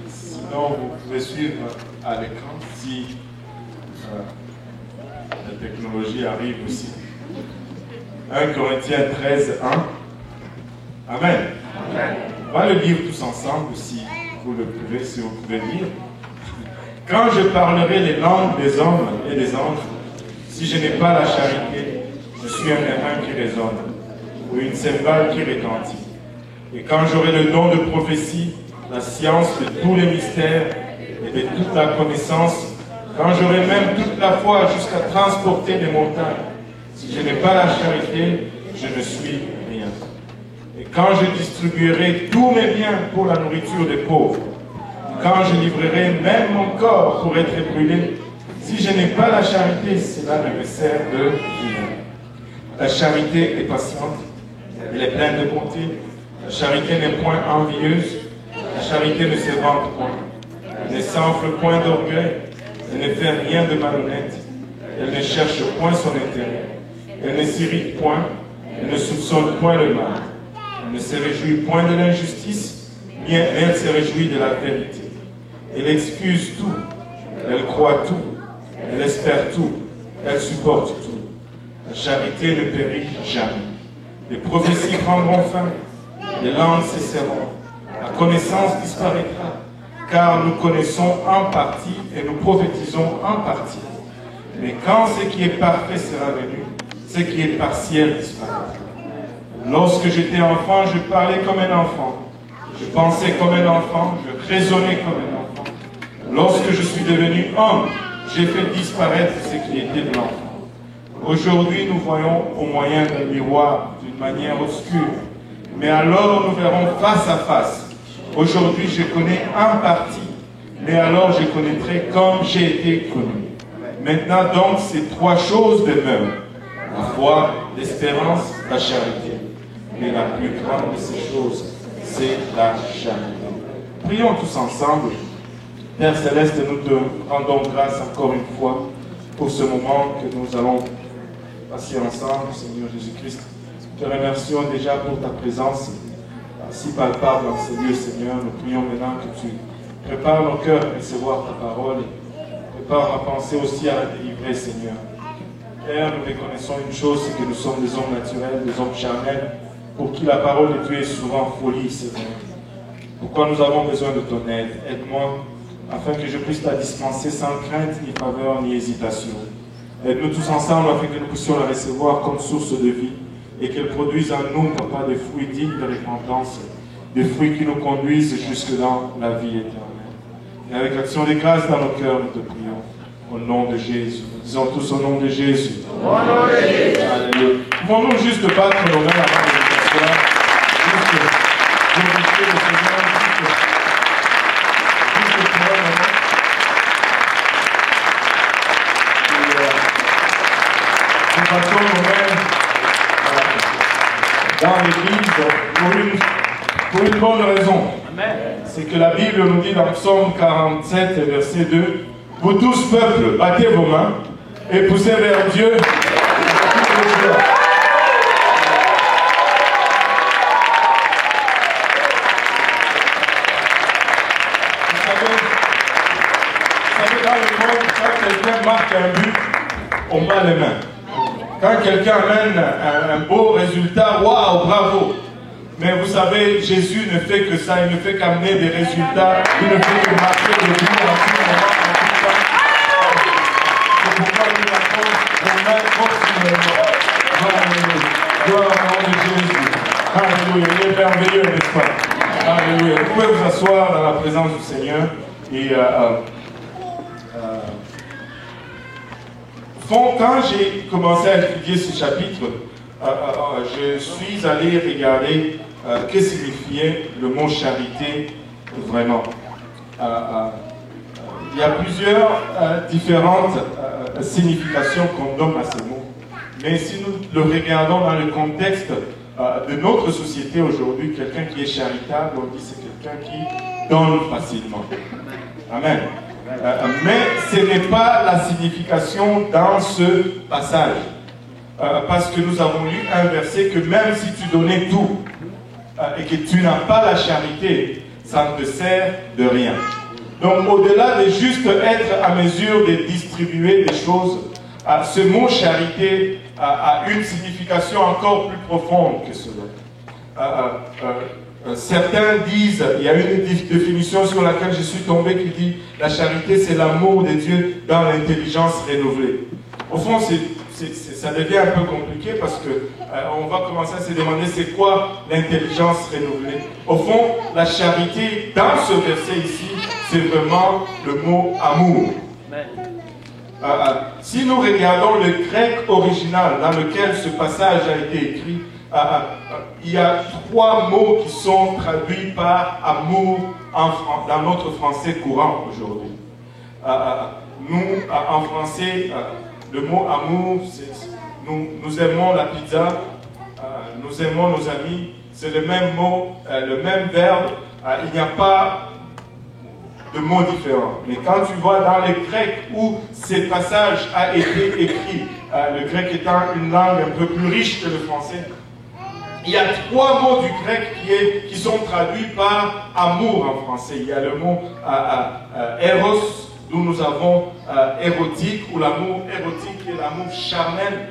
Sinon, vous pouvez suivre à l'écran si la technologie arrive aussi. 1 Corinthiens 13, 1. Amen. On va le lire tous ensemble si vous le pouvez, si vous pouvez lire. Quand je parlerai les langues des hommes et des anges, si je n'ai pas la charité, je suis un airain qui résonne, ou une cymbale qui retentit. Et quand j'aurai le don de prophétie, la science de tous les mystères et de toute la connaissance, quand j'aurai même toute la foi jusqu'à transporter des montagnes, si je n'ai pas la charité, je ne suis rien. Et quand je distribuerai tous mes biens pour la nourriture des pauvres, quand je livrerai même mon corps pour être brûlé, si je n'ai pas la charité, cela ne me sert de rien. La charité est patiente, elle est pleine de bonté. La charité n'est point envieuse, la charité ne se vante point, elle ne s'enfle point d'orgueil, elle ne fait rien de malhonnête, elle ne cherche point son intérêt, elle ne s'irrite point, elle ne soupçonne point le mal, elle ne se réjouit point de l'injustice, bien elle se réjouit de la vérité. Elle excuse tout, elle croit tout, elle espère tout, elle supporte tout. La charité ne périt jamais. Les prophéties prendront fin, les langues cesseront, la connaissance disparaîtra, car nous connaissons en partie et nous prophétisons en partie. Mais quand ce qui est parfait sera venu, ce qui est partiel disparaîtra. Lorsque j'étais enfant, je parlais comme un enfant, je pensais comme un enfant, je raisonnais comme un enfant. Lorsque je suis devenu homme, j'ai fait disparaître ce qui était de l'enfant. Aujourd'hui, nous voyons au moyen d'un miroir, d'une manière obscure. Mais alors, nous verrons face à face. Aujourd'hui, je connais en partie. Mais alors, je connaîtrai comme j'ai été connu. Maintenant, donc, ces trois choses demeurent. La foi, l'espérance, la charité. Mais la plus grande de ces choses, c'est la charité. Prions tous ensemble. Père Céleste, nous te rendons grâce encore une fois pour ce moment que nous allons passer ensemble, Seigneur Jésus-Christ. Nous te remercions déjà pour ta présence si palpable dans ces lieux, Seigneur. Nous prions maintenant que tu prépares nos cœurs à recevoir ta parole. Prépare ma pensée aussi à la délivrer, Seigneur. Père, nous reconnaissons une chose, c'est que nous sommes des hommes naturels, des hommes charnels, pour qui la parole de Dieu est souvent folie, Seigneur. Pourquoi nous avons besoin de ton aide? Aide-moi afin que je puisse la dispenser sans crainte, ni faveur, ni hésitation. Aide-nous tous ensemble afin que nous puissions la recevoir comme source de vie et qu'elle produise en nous, Papa, des fruits dignes de repentance, des fruits qui nous conduisent jusque dans la vie éternelle. Et avec l'action des grâces dans nos cœurs, nous te prions. Au nom de Jésus. Nous disons tous au nom de Jésus. Au nom de Jésus. Alléluia. Pouvons-nous juste battre nos mains avant de nous asseoir? Juste glorifier le Seigneur. Nous passons nos mains dans l'Église pour une bonne raison. C'est que la Bible nous dit dans Psaume 47, verset 2, « Vous tous, peuple, battez vos mains et poussez vers Dieu. » Vous savez, dans le monde, quand quelqu'un marque un but, on bat les mains. Quand quelqu'un amène un beau résultat, waouh, bravo. Mais vous savez, Jésus ne fait que ça, il ne fait qu'amener des résultats, il ne fait que marquer des buts en tout moment, en tout temps. C'est pourquoi nous marquons nos mains continuellement. Alléluia. Gloire au nom de Jésus. Alléluia. Il est merveilleux, n'est-ce pas? Alléluia. Vous pouvez vous asseoir dans la présence du Seigneur et quand j'ai commencé à étudier ce chapitre, je suis allé regarder que signifiait le mot charité vraiment. Il y a plusieurs différentes significations qu'on donne à ce mot. Mais si nous le regardons dans le contexte de notre société aujourd'hui, quelqu'un qui est charitable, on dit c'est quelqu'un qui donne facilement. Amen. Mais ce n'est pas la signification dans ce passage. Parce que nous avons lu un verset que même si tu donnais tout, et que tu n'as pas la charité, ça ne te sert de rien. Donc au-delà de juste être à mesure de distribuer des choses, ce mot charité a une signification encore plus profonde que cela. Certains disent, il y a une définition sur laquelle je suis tombé qui dit la charité c'est l'amour de Dieu dans l'intelligence renouvelée. Au fond, ça devient un peu compliqué parce que on va commencer à se demander c'est quoi l'intelligence renouvelée. Au fond, la charité dans ce verset ici, c'est vraiment le mot amour. Si nous regardons le grec original dans lequel ce passage a été écrit, il y a 3 mots qui sont traduits par amour dans notre français courant aujourd'hui. Nous, en français, le mot amour, nous aimons la pizza, nous aimons nos amis, c'est le même mot, le même verbe, il n'y a pas de mots différents. Mais quand tu vois dans le grec où ce passage a été écrit, le grec étant une langue un peu plus riche que le français, il y a 3 mots du grec qui sont traduits par amour en français. Il y a le mot eros, d'où nous avons érotique, ou l'amour érotique qui est l'amour charnel,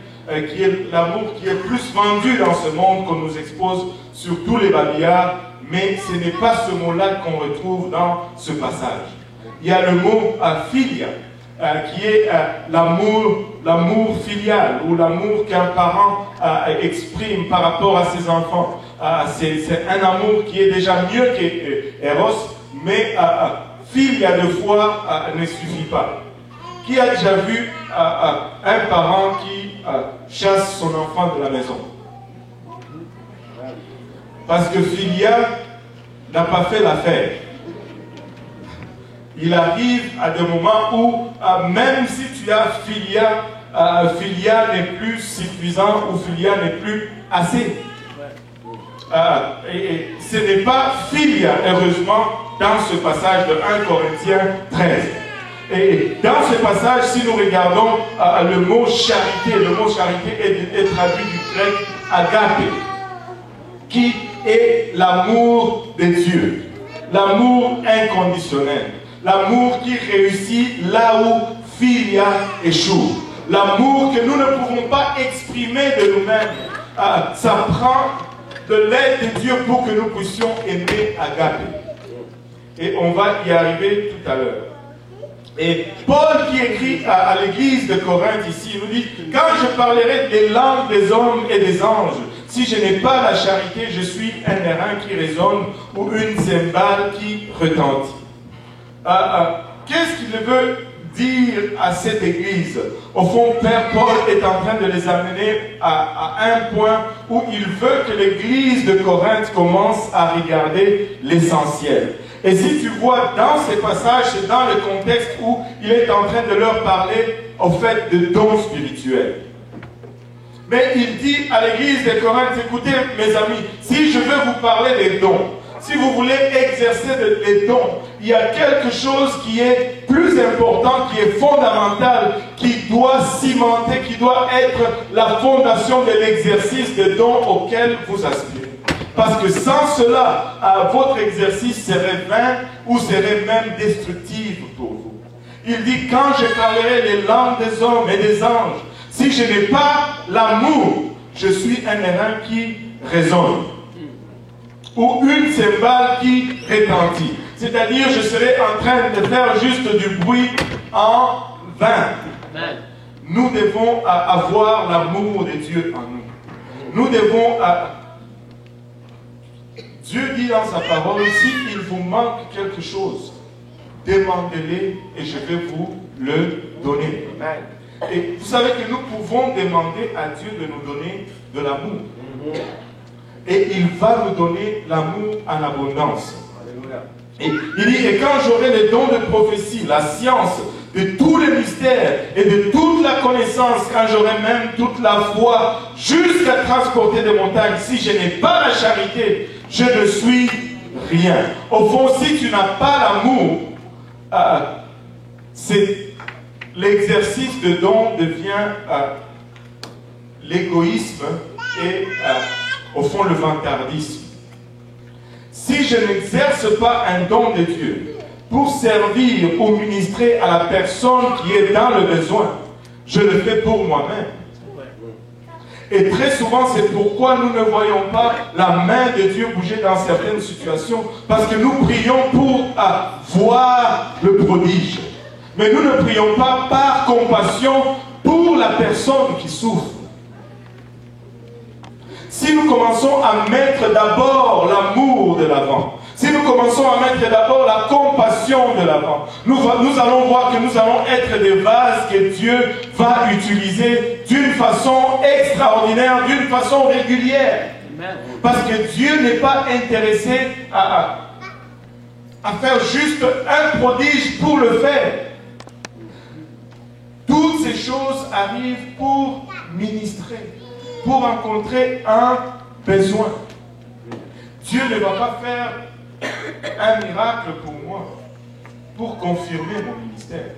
qui est l'amour qui est plus vendu dans ce monde qu'on nous expose sur tous les babillards, mais ce n'est pas ce mot-là qu'on retrouve dans ce passage. Il y a le mot philia, qui est l'amour filial, ou l'amour qu'un parent exprime par rapport à ses enfants. C'est un amour qui est déjà mieux qu'Eros, mais filia de fois ne suffit pas. Qui a déjà vu un parent qui chasse son enfant de la maison? Parce que filia n'a pas fait l'affaire. Il arrive à des moments où, même si tu as filia, filia n'est plus suffisant ou filia n'est plus assez. Et ce n'est pas filia, heureusement, dans ce passage de 1 Corinthiens 13. Et dans ce passage, si nous regardons le mot charité est traduit du grec agape, qui est l'amour de Dieu, l'amour inconditionnel, l'amour qui réussit là où filia échoue, l'amour que nous ne pouvons pas exprimer de nous-mêmes. Ça prend de l'aide de Dieu pour que nous puissions aimer agape. Et on va y arriver tout à l'heure. Et Paul qui écrit à l'église de Corinthe ici, nous dit, quand je parlerai des langues des hommes et des anges, si je n'ai pas la charité, je suis un airain qui résonne ou une cymbale qui retentit. Qu'est-ce qu'il veut dire à cette église? Au fond, Père Paul est en train de les amener à un point où il veut que l'église de Corinthe commence à regarder l'essentiel. Et si tu vois dans ces passages, c'est dans le contexte où il est en train de leur parler au fait de dons spirituels. Mais il dit à l'église de Corinthe, écoutez mes amis, si je veux vous parler des dons, si vous voulez exercer des dons, il y a quelque chose qui est plus important, qui est fondamental, qui doit cimenter, qui doit être la fondation de l'exercice des dons auquel vous aspirez. Parce que sans cela, votre exercice serait vain ou serait même destructif pour vous. Il dit, quand je parlerai les langues des hommes et des anges, si je n'ai pas l'amour, je suis un airain qui résonne. Ou une cymbale qui retentit. C'est-à-dire, je serai en train de faire juste du bruit en vain. Nous devons avoir l'amour de Dieu en nous. Nous devons... Dieu dit dans sa parole, s'il vous manque quelque chose, demandez-le et je vais vous le donner. Et vous savez que nous pouvons demander à Dieu de nous donner de l'amour. Et il va nous donner l'amour en abondance. Et il dit, et quand j'aurai les dons de prophétie, la science, de tous les mystères et de toute la connaissance, quand j'aurai même toute la foi, jusqu'à transporter des montagnes, si je n'ai pas la charité, je ne suis rien. Au fond, si tu n'as pas l'amour, l'exercice de don devient l'égoïsme et au fond le vantardisme. je n'exerce pas un don de Dieu pour servir ou ministrer à la personne qui est dans le besoin, je le fais pour moi-même. Et très souvent, c'est pourquoi nous ne voyons pas la main de Dieu bouger dans certaines situations. Parce que nous prions pour voir le prodige. Mais nous ne prions pas par compassion pour la personne qui souffre. Si nous commençons à mettre d'abord l'amour de l'avant, si nous commençons à mettre d'abord la compassion de l'avant, nous allons voir que nous allons être des vases que Dieu va utiliser d'une façon extraordinaire, d'une façon régulière. Parce que Dieu n'est pas intéressé à faire juste un prodige pour le faire. Toutes ces choses arrivent pour ministrer, pour rencontrer un besoin. Dieu ne va pas faire un miracle pour moi, pour confirmer mon ministère.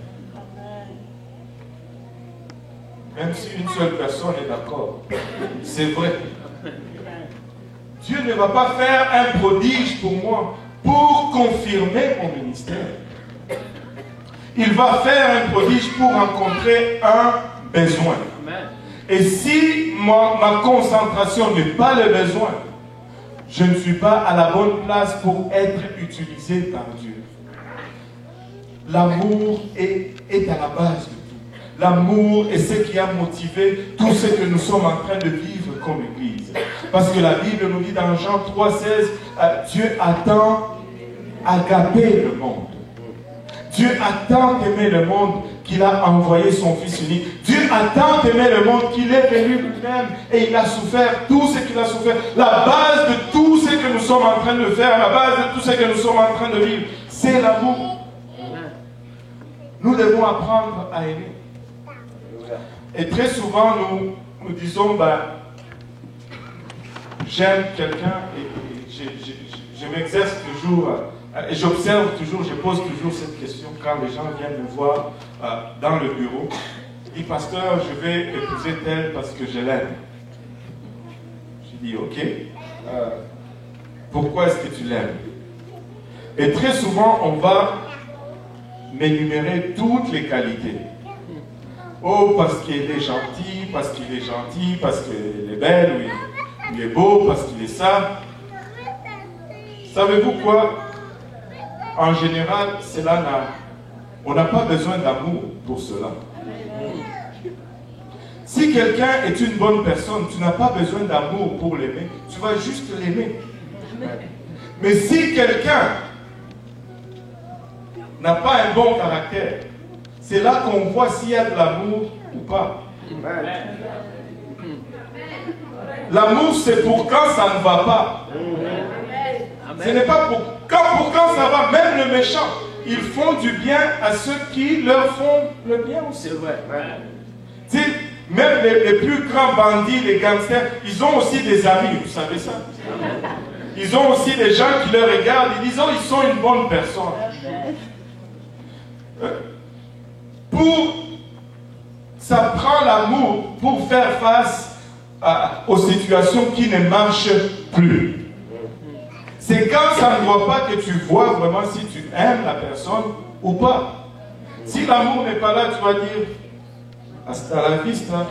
Même si une seule personne est d'accord, c'est vrai. Dieu ne va pas faire un prodige pour moi, pour confirmer mon ministère. Il va faire un prodige pour rencontrer un besoin. Et si ma concentration n'est pas le besoin, je ne suis pas à la bonne place pour être utilisé par Dieu. L'amour est à la base de tout. L'amour est ce qui a motivé tout ce que nous sommes en train de vivre comme Église. Parce que la Bible nous dit dans Jean 3,16, Dieu a tant agapé le monde. Dieu a tant aimé le monde qu'il a envoyé son Fils unique. Dieu a tant aimé le monde qu'il est venu lui-même et il a souffert tout ce qu'il a souffert. La base de tout ce que nous sommes en train de faire, la base de tout ce que nous sommes en train de vivre, c'est l'amour. Nous devons apprendre à aimer. Et très souvent, nous disons, j'aime quelqu'un et je m'exerce toujours. Et j'observe toujours, je pose toujours cette question quand les gens viennent me voir dans le bureau. Je dis, pasteur, je vais épouser telle parce que je l'aime. Je dis, ok, pourquoi est-ce que tu l'aimes? Et très souvent, on va m'énumérer toutes les qualités. Oh, parce qu'il est gentil, parce qu'il est gentil, parce qu'elle est belle, ou il est beau, parce qu'il est ça. Savez-vous quoi? En général, on n'a pas besoin d'amour pour cela. Si quelqu'un est une bonne personne, tu n'as pas besoin d'amour pour l'aimer. Tu vas juste l'aimer. Mais si quelqu'un n'a pas un bon caractère, c'est là qu'on voit s'il y a de l'amour ou pas. L'amour, c'est pour quand ça ne va pas. Ce n'est pas pour quand ça va. Même le méchant, ils font du bien à ceux qui leur font le bien aussi. C'est vrai. Tu sais, même les plus grands bandits, les gangsters, ils ont aussi des amis, vous savez ça? Ils ont aussi des gens qui leur regardent, ils disent, oh, ils sont une bonne personne. Ça prend l'amour pour faire face aux situations qui ne marchent plus. C'est quand ça ne voit pas que tu vois vraiment si tu aimes la personne ou pas. Si l'amour n'est pas là, tu vas dire hasta la vista.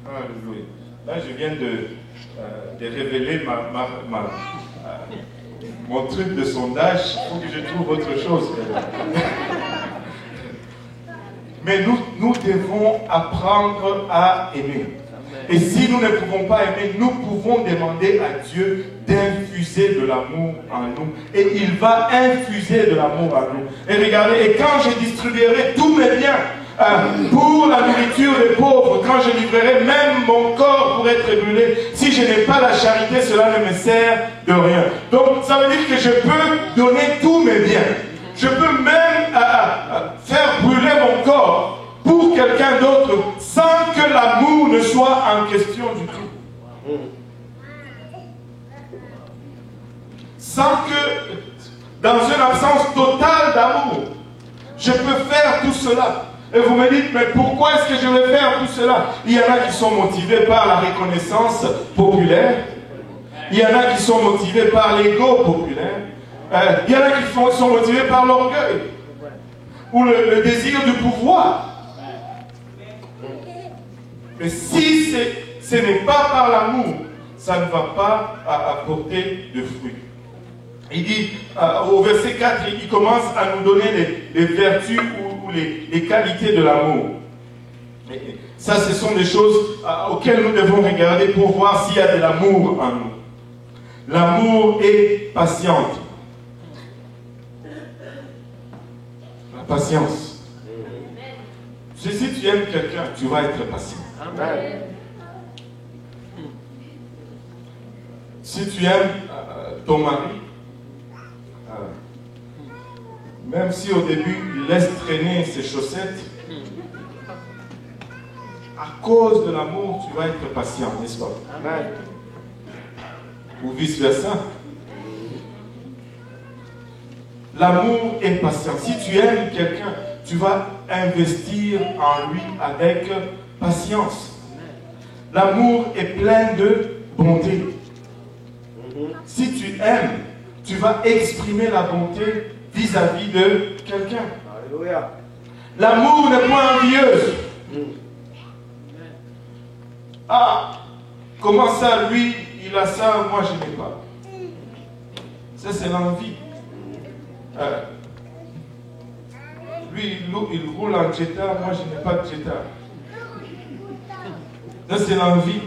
Alléluia. Là, je viens de révéler mon truc de sondage. Il faut que je trouve autre chose. Mais nous devons apprendre à aimer. Et si nous ne pouvons pas aimer, nous pouvons demander à Dieu d'infuser de l'amour en nous. Et il va infuser de l'amour en nous. Et regardez, et quand je distribuerai tous mes biens pour la nourriture des pauvres, quand je livrerai même mon corps pour être brûlé, si je n'ai pas la charité, cela ne me sert de rien. Donc ça veut dire que je peux donner tous mes biens. Je peux même faire brûler mon corps pour quelqu'un d'autre sans que l'amour ne soit en question du tout. Sans que, dans une absence totale d'amour, je peux faire tout cela. Et vous me dites, mais pourquoi est-ce que je vais faire tout cela? Il y en a qui sont motivés par la reconnaissance populaire. Il y en a qui sont motivés par l'ego populaire. Il y en a qui sont motivés par l'orgueil. Ou le désir du pouvoir. Mais si ce n'est pas par l'amour, ça ne va pas apporter de fruits. Il dit, au verset 4, il commence à nous donner les vertus ou les qualités de l'amour. Ça, ce sont des choses auxquelles nous devons regarder pour voir s'il y a de l'amour en nous. L'amour est patiente. La patience. Si tu aimes quelqu'un, tu vas être patient. Amen. Si tu aimes ton mari, même si au début il laisse traîner ses chaussettes, à cause de l'amour, tu vas être patient, n'est-ce pas? Amen. Ou vice-versa. L'amour est patient. Si tu aimes quelqu'un, tu vas investir en lui avec patience. L'amour est plein de bonté. Si tu aimes, tu vas exprimer la bonté vis-à-vis de quelqu'un. L'amour n'est pas envieuse. Ah, comment ça, lui, il a ça, moi je n'ai pas. Ça, c'est l'envie. Lui, il roule en Jetta, moi je n'ai pas de Jetta. Ça, c'est l'envie.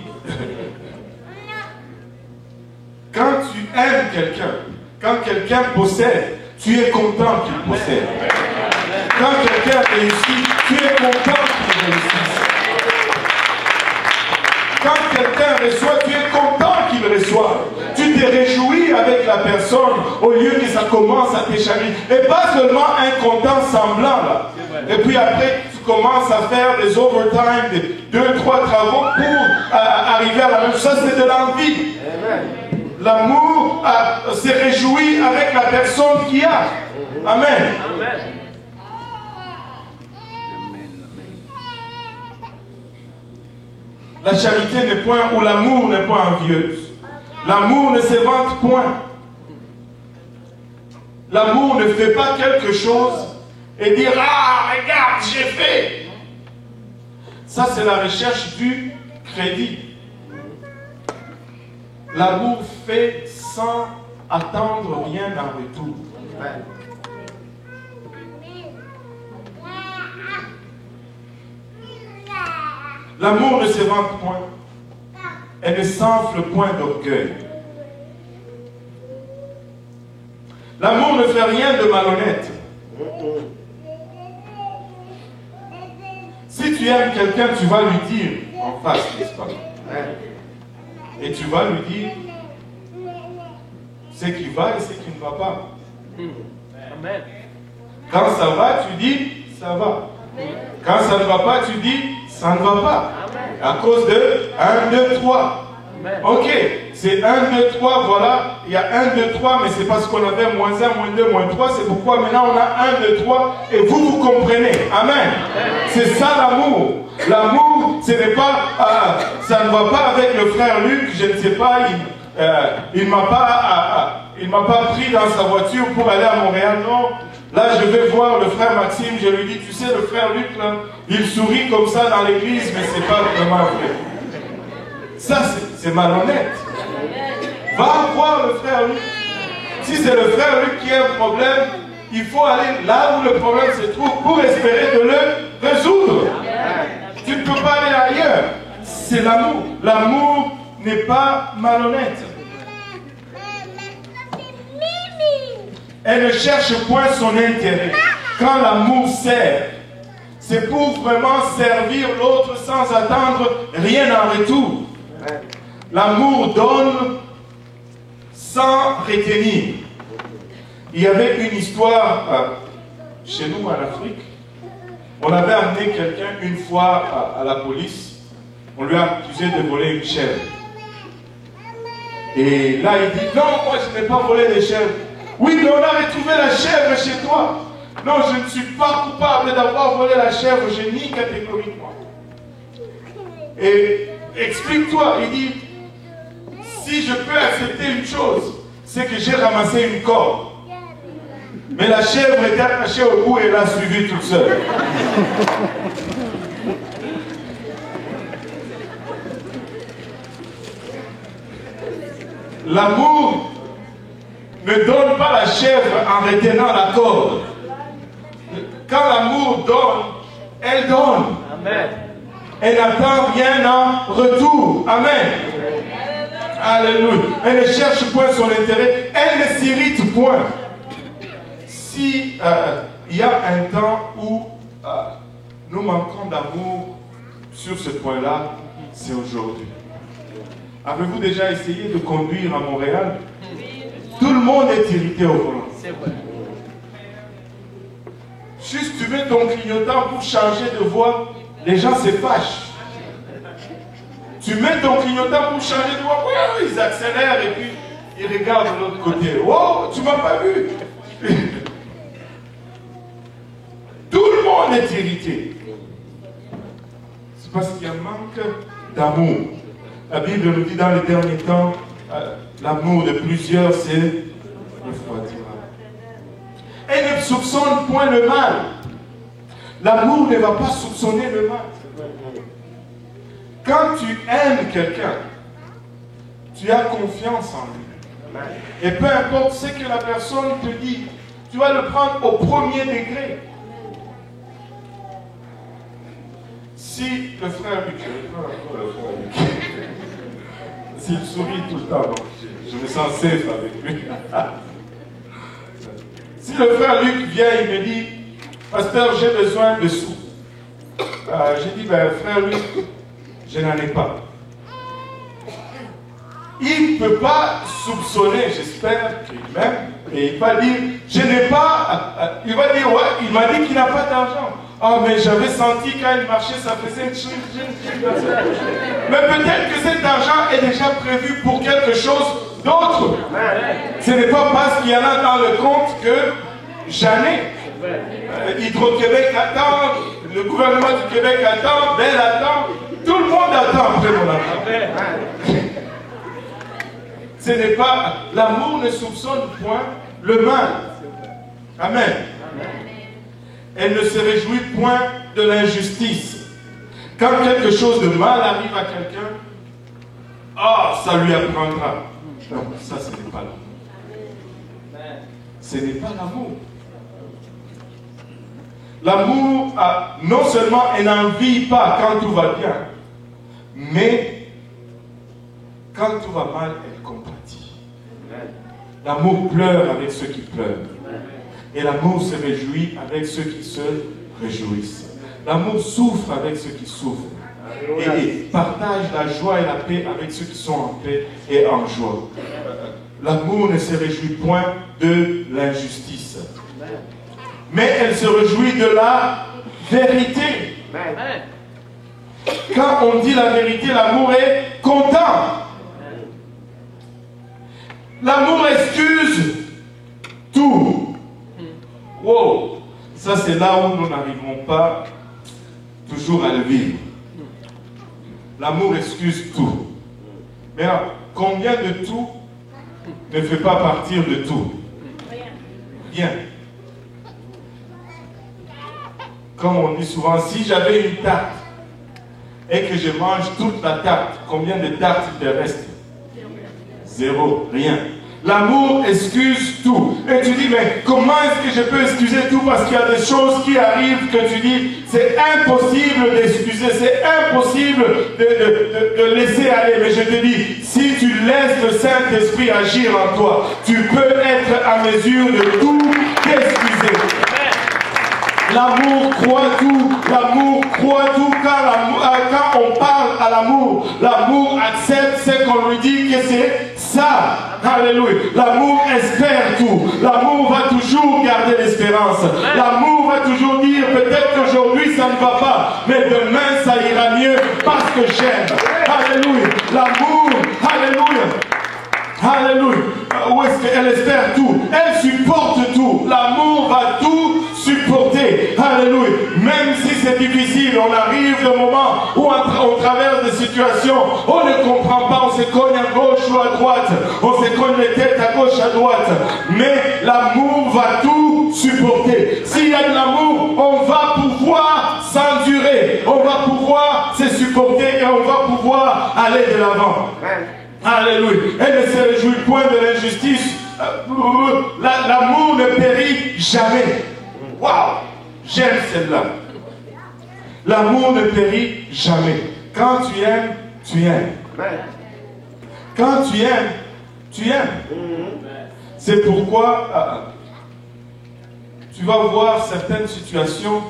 Quand tu aimes quelqu'un, quand quelqu'un possède, tu es content qu'il possède. Quand quelqu'un réussit, tu es content qu'il réussisse. Quand quelqu'un reçoit, tu es content qu'il reçoive. Tu te réjouis avec la personne au lieu que ça commence à t'échapper. Et pas seulement un content semblant là. Et puis après, tu commences à faire des overtime, des 2-3 travaux pour arriver à la même chose. Ça, c'est de l'envie. L'amour se réjouit avec la personne qui a. Amen. Amen. La charité n'est point, ou l'amour n'est pas envieuse. L'amour ne se vante point. L'amour ne fait pas quelque chose et dire, ah, regarde, j'ai fait. Ça, c'est la recherche du crédit. L'amour fait sans attendre rien en retour. L'amour ne se vante point. Elle ne s'enfle point d'orgueil. L'amour ne fait rien de malhonnête. Si tu aimes quelqu'un, tu vas lui dire en face, n'est-ce pas? Et tu vas lui dire ce qui va et ce qui ne va pas. Amen. Quand ça va, tu dis ça va. Quand ça ne va pas, tu dis ça ne va pas. À cause de 1, 2, 3. Ok, c'est 1, 2, 3, voilà. Il y a 1, 2, 3, mais c'est parce qu'on avait moins 1, moins 2, moins 3. C'est pourquoi maintenant on a 1, 2, 3. Et vous comprenez. Amen. C'est ça l'amour. L'amour, ce n'est pas, ça ne va pas avec le frère Luc, je ne sais pas, il ne m'a pas pris dans sa voiture pour aller à Montréal, non. Là, je vais voir le frère Maxime, je lui dis, tu sais, le frère Luc, là, il sourit comme ça dans l'église, mais ce n'est pas vraiment vrai. Ça, c'est malhonnête. Va voir le frère Luc. Si c'est le frère Luc qui a un problème, il faut aller là où le problème se trouve pour espérer de le résoudre. Tu ne peux pas aller ailleurs. C'est l'amour. L'amour n'est pas malhonnête. Elle ne cherche point son intérêt. Quand l'amour sert, c'est pour vraiment servir l'autre sans attendre rien en retour. L'amour donne sans retenir. Il y avait une histoire chez nous en Afrique. On avait amené quelqu'un une fois à la police. On lui a accusé de voler une chèvre. Et là, il dit, non, moi je n'ai pas volé des chèvres. Oui, mais on a retrouvé la chèvre chez toi. Non, je ne suis pas coupable d'avoir volé la chèvre, je nie catégoriquement. Et explique-toi, il dit, si je peux accepter une chose, c'est que j'ai ramassé une corde. Mais la chèvre était attachée au bout et elle a suivi toute seule. L'amour ne donne pas la chèvre en retenant la corde. Quand l'amour donne, elle donne. Amen. Elle n'attend rien en retour. Amen. Alléluia. Elle ne cherche point son intérêt. Elle ne s'irrite point. Si il y a un temps où nous manquons d'amour sur ce point-là, c'est aujourd'hui. Avez-vous déjà essayé de conduire à Montréal? Tout le monde est irrité au volant. C'est vrai. Juste tu mets ton clignotant pour changer de voie, les gens se fâchent. Tu mets ton clignotant pour changer de voie, oui, ils accélèrent et puis ils regardent de l'autre côté. Oh, tu m'as pas vu. Tout le monde est irrité. C'est parce qu'il y a un manque d'amour. La Bible nous dit dans les derniers temps, l'amour de plusieurs, c'est refroidira. Elle ne soupçonne point le mal. L'amour ne va pas soupçonner le mal. Quand tu aimes quelqu'un, tu as confiance en lui. Et peu importe ce que la personne te dit, tu vas le prendre au premier degré. Si le frère Luc, s'il sourit tout le temps, donc je me sens safe avec lui. Si le frère Luc vient, il me dit, pasteur, j'ai besoin de sous. J'ai dit, ben, frère Luc, je n'en ai pas. Il ne peut pas soupçonner, j'espère qu'il m'aime, et il va dire, je n'ai pas, il va dire, ouais, il m'a dit qu'il n'a pas d'argent. Ah, mais j'avais senti quand il marchait, ça faisait une chine. Mais peut-être que cet argent est déjà prévu pour quelque chose d'autre. Ce n'est pas parce qu'il y en a dans le compte que j'en ai. Hydro-Québec attend, le gouvernement du Québec attend, Bell attend, tout le monde attend après mon argent. Ce n'est pas, l'amour ne soupçonne point le mal. Amen. Elle ne se réjouit point de l'injustice. Quand quelque chose de mal arrive à quelqu'un, ça lui apprendra. Non, ça ce n'est pas l'amour. Ce n'est pas l'amour. L'amour, non seulement elle n'en vit pas quand tout va bien, mais quand tout va mal, elle compatit. L'amour pleure avec ceux qui pleurent. Et l'amour se réjouit avec ceux qui se réjouissent. L'amour souffre avec ceux qui souffrent. Et partage la joie et la paix avec ceux qui sont en paix et en joie. L'amour ne se réjouit point de l'injustice. Mais elle se réjouit de la vérité. Quand on dit la vérité, l'amour est content. L'amour excuse tout. Wow, ça c'est là où nous n'arriverons pas toujours à le vivre. L'amour excuse tout. Mais alors, combien de tout ne fait pas partir de tout? Rien. Comme on dit souvent, si j'avais une tarte et que je mange toute la tarte, combien de tartes il te reste? Zéro, rien. L'amour excuse tout. Et tu dis, mais comment est-ce que je peux excuser tout? Parce qu'il y a des choses qui arrivent que tu dis, c'est impossible d'excuser, c'est impossible de laisser aller. Mais je te dis, si tu laisses le Saint-Esprit agir en toi, tu peux être à mesure de tout t'excuser. L'amour croit tout, l'amour croit tout. Quand on parle à l'amour, l'amour accepte ce qu'on lui dit que c'est ça. Alléluia. L'amour espère tout. L'amour va toujours garder l'espérance. L'amour va toujours dire, peut-être qu'aujourd'hui ça ne va pas, mais demain ça ira mieux parce que j'aime. Alléluia. L'amour, alléluia. Alléluia. Où est-ce qu'elle espère tout? Elle supporte tout. L'amour va tout supporter. difficiles, on arrive des moments où on traverse des situations, on ne comprend pas, on se cogne à gauche ou à droite, on se cogne les têtes à gauche, à droite. Mais l'amour va tout supporter. S'il y a de l'amour, on va pouvoir s'endurer, on va pouvoir se supporter et on va pouvoir aller de l'avant. Alléluia. Elle ne se réjouit point de l'injustice. L'amour ne périt jamais. Waouh! J'aime celle-là. L'amour ne périt jamais. Quand tu aimes, tu aimes. Quand tu aimes, tu aimes. C'est pourquoi tu vas voir certaines situations.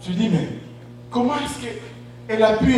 Tu dis, mais comment est-ce qu'elle a pu